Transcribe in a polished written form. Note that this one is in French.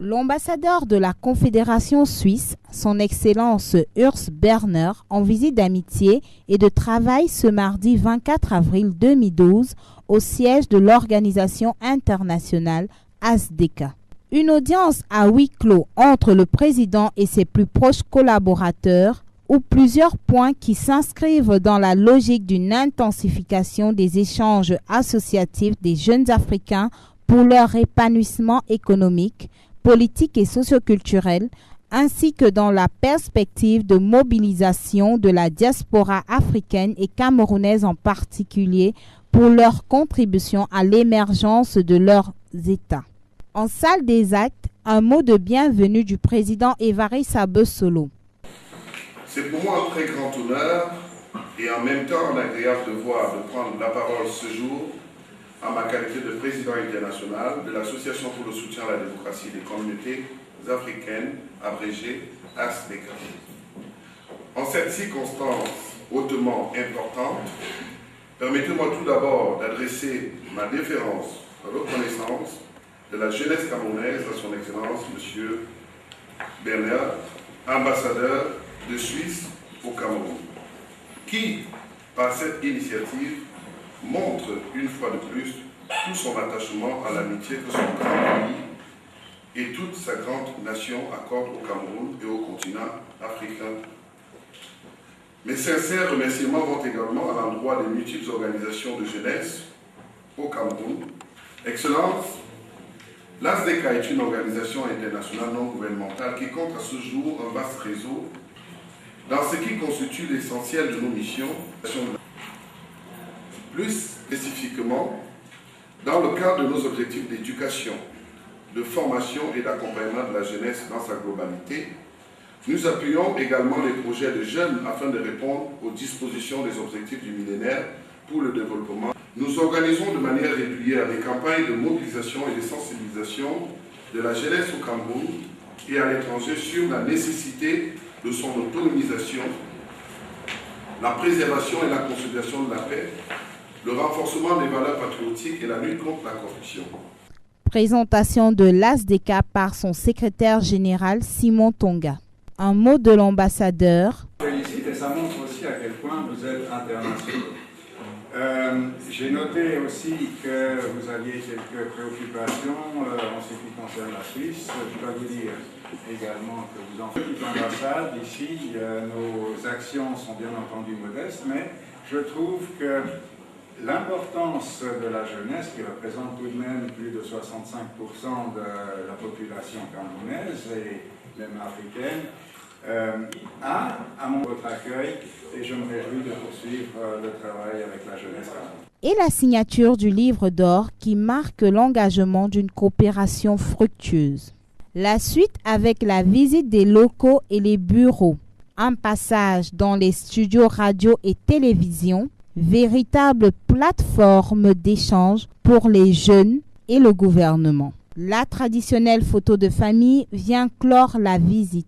L'ambassadeur de la Confédération suisse, son Excellence Urs Berner, en visite d'amitié et de travail ce mardi 24 avril 2012 au siège de l'organisation internationale ASDECA. Une audience à huis clos entre le président et ses plus proches collaborateurs où plusieurs points qui s'inscrivent dans la logique d'une intensification des échanges associatifs des jeunes Africains pour leur épanouissement économique, politique et socioculturel, ainsi que dans la perspective de mobilisation de la diaspora africaine et camerounaise en particulier pour leur contribution à l'émergence de leurs États. En salle des actes, un mot de bienvenue du président Évariste Abe-Solo. C'est pour moi un très grand honneur et en même temps un agréable devoir de prendre la parole ce jour en ma qualité de président international de l'Association pour le soutien à la démocratie des communautés africaines, abrégée ASDECA. En cette circonstance hautement importante, permettez-moi tout d'abord d'adresser ma déférence à reconnaissance de la jeunesse camerounaise à son Excellence M. Berner, ambassadeur de Suisse au Cameroun, qui, par cette initiative, montre une fois de plus tout son attachement à l'amitié que son grand pays et toute sa grande nation accordent au Cameroun et au continent africain. Mes sincères remerciements vont également à l'endroit des multiples organisations de jeunesse au Cameroun. Excellence, l'ASDECA est une organisation internationale non gouvernementale qui compte à ce jour un vaste réseau dans ce qui constitue l'essentiel de nos missions. Plus spécifiquement, dans le cadre de nos objectifs d'éducation, de formation et d'accompagnement de la jeunesse dans sa globalité, nous appuyons également les projets de jeunes afin de répondre aux dispositions des objectifs du millénaire pour le développement. Nous organisons de manière régulière des campagnes de mobilisation et de sensibilisation de la jeunesse au Cameroun et à l'étranger sur la nécessité de son autonomisation, la préservation et la consolidation de la paix, le renforcement des valeurs patriotiques et la lutte contre la corruption. Présentation de l'ASDECA par son secrétaire général Simon Tonga. Un mot de l'ambassadeur. Félicite et ça montre aussi à quel point vous êtes internationaux. J'ai noté aussi que vous aviez quelques préoccupations en ce qui concerne la Suisse. Je dois vous dire également que vous en faites toute l'ambassade. Ici, nos actions sont bien entendu modestes, mais je trouve que l'importance de la jeunesse, qui représente tout de même plus de 65% de la population camerounaise et même africaine, a votre accueil et je me réjouis de poursuivre le travail avec la jeunesse. Et la signature du livre d'or qui marque l'engagement d'une coopération fructueuse. La suite avec la visite des locaux et les bureaux. Un passage dans les studios radio et télévision, véritable plateforme d'échange pour les jeunes et le gouvernement. La traditionnelle photo de famille vient clore la visite.